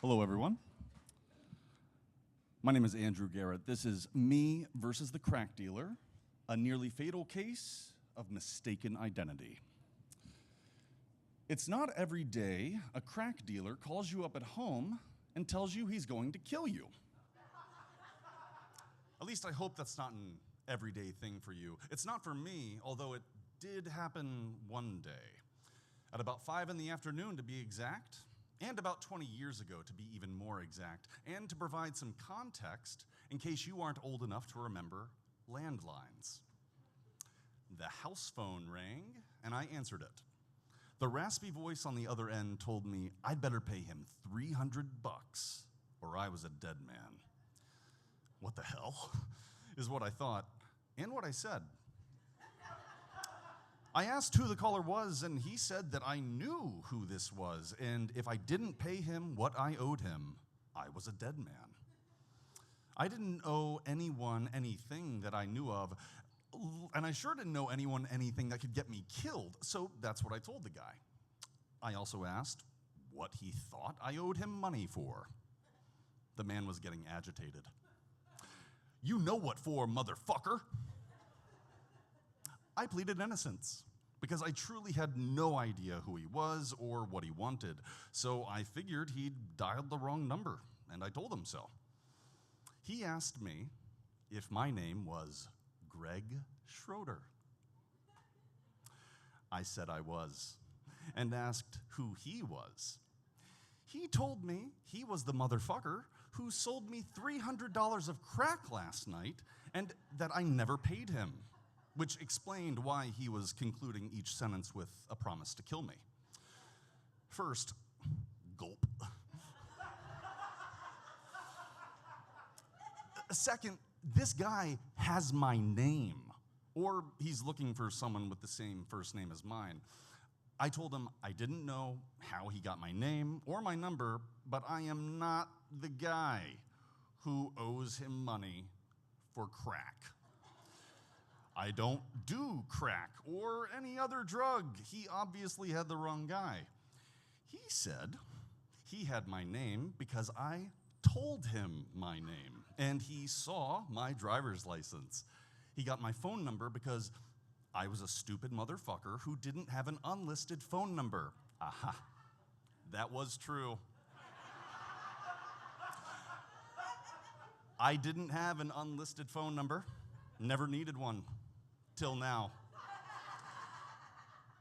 Hello, everyone. My name is Andrew Garrett. This is Me versus the Crack Dealer, a nearly fatal case of mistaken identity. It's not every day a crack dealer calls you up at home and tells you he's going to kill you. At least I hope that's not an everyday thing for you. It's not for me, although it did happen one day. At about 5 in the afternoon, to be exact, and about 20 years ago, to be even more exact, and to provide some context in case you aren't old enough to remember landlines. The house phone rang, and I answered it. The raspy voice on the other end told me I'd better pay him $300 or I was a dead man. What the hell, is what I thought, and what I said. I asked who the caller was, and he said that I knew who this was, and if I didn't pay him what I owed him, I was a dead man. I didn't owe anyone anything that I knew of, and I sure didn't know anyone anything that could get me killed, so that's what I told the guy. I also asked what he thought I owed him money for. The man was getting agitated. You know what for, motherfucker. I pleaded innocence because I truly had no idea who he was or what he wanted, so I figured he'd dialed the wrong number, and I told him so. He asked me if my name was Greg Schroeder. I said I was, and asked who he was. He told me he was the motherfucker who sold me $300 of crack last night and that I never paid him, which explained why he was concluding each sentence with a promise to kill me. First, gulp. Second, this guy has my name, or he's looking for someone with the same first name as mine. I told him I didn't know how he got my name or my number, but I am not the guy who owes him money for crack. I don't do crack or any other drug. He obviously had the wrong guy. He said he had my name because I told him my name, and he saw my driver's license. He got my phone number because I was a stupid motherfucker who didn't have an unlisted phone number. Aha, that was true. I didn't have an unlisted phone number, never needed one, till now.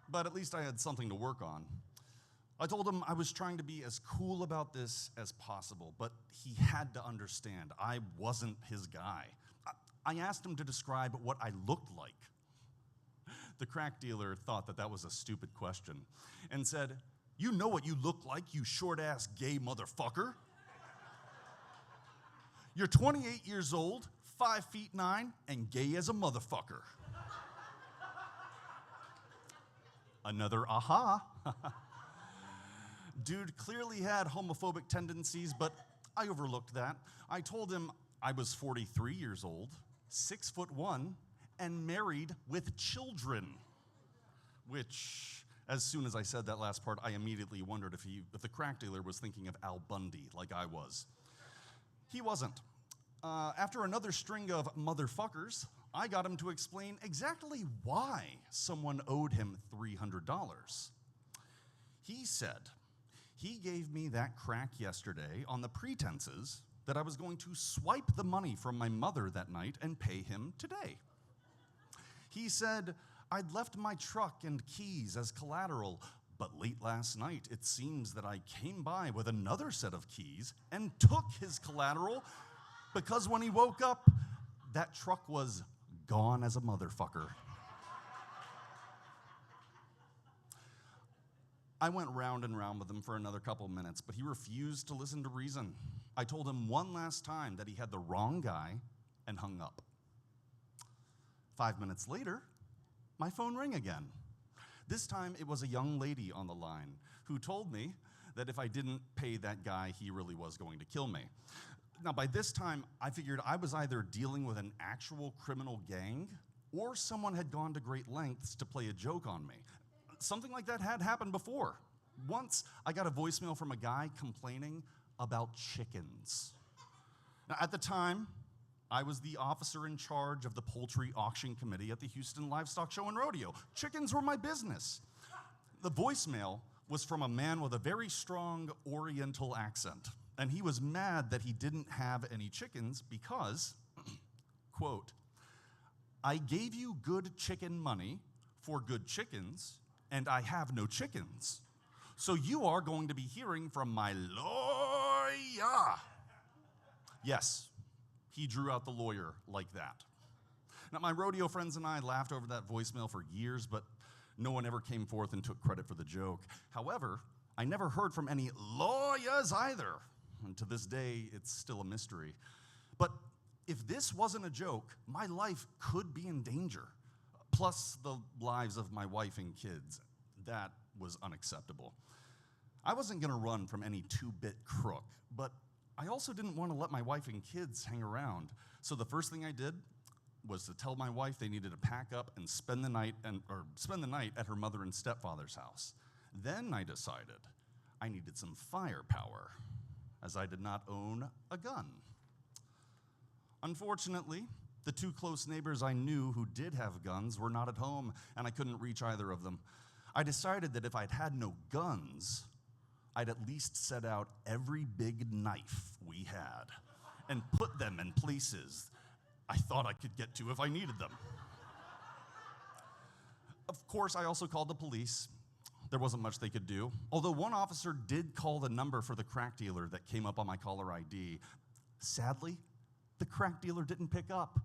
But at least I had something to work on. I told him I was trying to be as cool about this as possible, but he had to understand I wasn't his guy. I asked him to describe what I looked like. The crack dealer thought that was a stupid question and said, "You know what you look like, you short-ass gay motherfucker. You're 28 years old, 5'9", and gay as a motherfucker." Another aha. Dude clearly had homophobic tendencies, but I overlooked that. I told him I was 43 years old, 6'1", and married with children. Which, as soon as I said that last part, I immediately wondered if the crack dealer was thinking of Al Bundy, like I was. He wasn't. After another string of motherfuckers, I got him to explain exactly why someone owed him $300. He said he gave me that crack yesterday on the pretenses that I was going to swipe the money from my mother that night and pay him today. He said I'd left my truck and keys as collateral, but late last night it seems that I came by with another set of keys and took his collateral because when he woke up, that truck was gone as a motherfucker. I went round and round with him for another couple minutes, but he refused to listen to reason. I told him one last time that he had the wrong guy and hung up. 5 minutes later, my phone rang again. This time it was a young lady on the line who told me that if I didn't pay that guy, he really was going to kill me. Now, by this time, I figured I was either dealing with an actual criminal gang or someone had gone to great lengths to play a joke on me. Something like that had happened before. Once, I got a voicemail from a guy complaining about chickens. Now, at the time, I was the officer in charge of the poultry auction committee at the Houston Livestock Show and Rodeo. Chickens were my business. The voicemail was from a man with a very strong Oriental accent, and he was mad that he didn't have any chickens because, quote, "I gave you good chicken money for good chickens, and I have no chickens. So you are going to be hearing from my lawyer." Yes, he drew out the lawyer like that. Now, my rodeo friends and I laughed over that voicemail for years, but no one ever came forth and took credit for the joke. However, I never heard from any lawyers either. And to this day, it's still a mystery. But if this wasn't a joke, my life could be in danger. Plus the lives of my wife and kids. That was unacceptable. I wasn't gonna run from any two-bit crook, but I also didn't want to let my wife and kids hang around. So the first thing I did was to tell my wife they needed to pack up and spend the night at her mother and stepfather's house. Then I decided I needed some firepower, as I did not own a gun. Unfortunately, the two close neighbors I knew who did have guns were not at home, and I couldn't reach either of them. I decided that if I'd had no guns, I'd at least set out every big knife we had and put them in places I thought I could get to if I needed them. Of course, I also called the police. There wasn't much they could do, although one officer did call the number for the crack dealer that came up on my caller ID. Sadly, the crack dealer didn't pick up.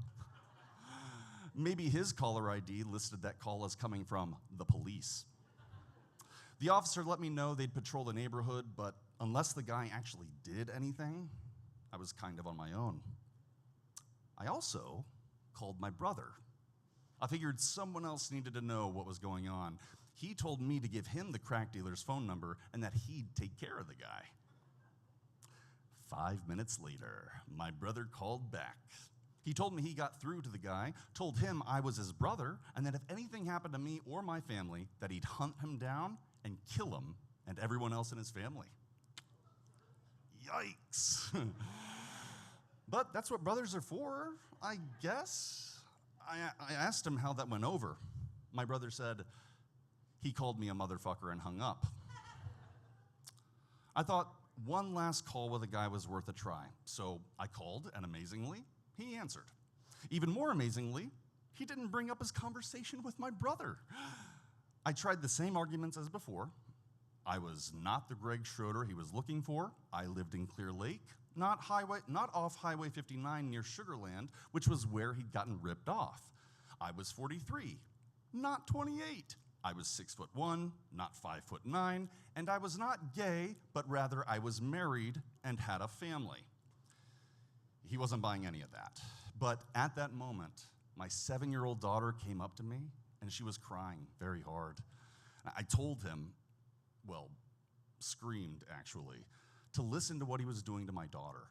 Maybe his caller ID listed that call as coming from the police. The officer let me know they'd patrol the neighborhood, but unless the guy actually did anything, I was kind of on my own. I also called my brother. I figured someone else needed to know what was going on. He told me to give him the crack dealer's phone number and that he'd take care of the guy. 5 minutes later, my brother called back. He told me he got through to the guy, told him I was his brother, and that if anything happened to me or my family, that he'd hunt him down and kill him and everyone else in his family. Yikes. But that's what brothers are for, I guess. I asked him how that went over. My brother said, he called me a motherfucker and hung up. I thought one last call with a guy was worth a try, so I called, and amazingly, he answered. Even more amazingly, he didn't bring up his conversation with my brother. I tried the same arguments as before. I was not the Greg Schroeder he was looking for. I lived in Clear Lake, not off Highway 59 near Sugar Land, which was where he'd gotten ripped off. I was 43, not 28. I was 6'1", not 5'9", and I was not gay, but rather I was married and had a family. He wasn't buying any of that. But at that moment, my 7-year-old daughter came up to me, and she was crying very hard. I told him, well, screamed actually, to listen to what he was doing to my daughter.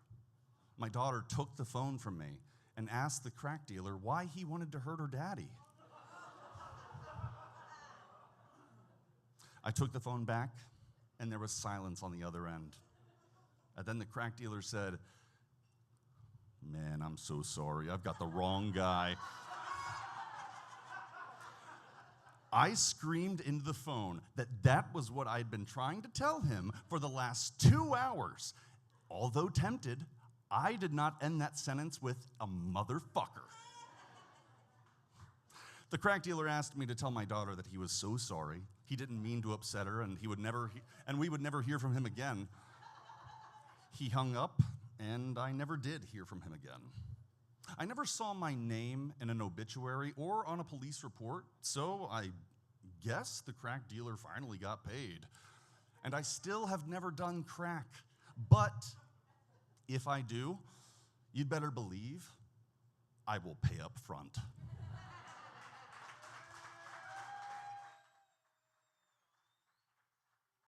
My daughter took the phone from me and asked the crack dealer why he wanted to hurt her daddy. I took the phone back, and there was silence on the other end. And then the crack dealer said, "Man, I'm so sorry. I've got the wrong guy." I screamed into the phone that was what I'd been trying to tell him for the last 2 hours. Although tempted, I did not end that sentence with a motherfucker. The crack dealer asked me to tell my daughter that he was so sorry. He didn't mean to upset her, and we would never hear from him again. He hung up, and I never did hear from him again. I never saw my name in an obituary or on a police report, so I guess the crack dealer finally got paid. And I still have never done crack, but if I do, you'd better believe I will pay up front.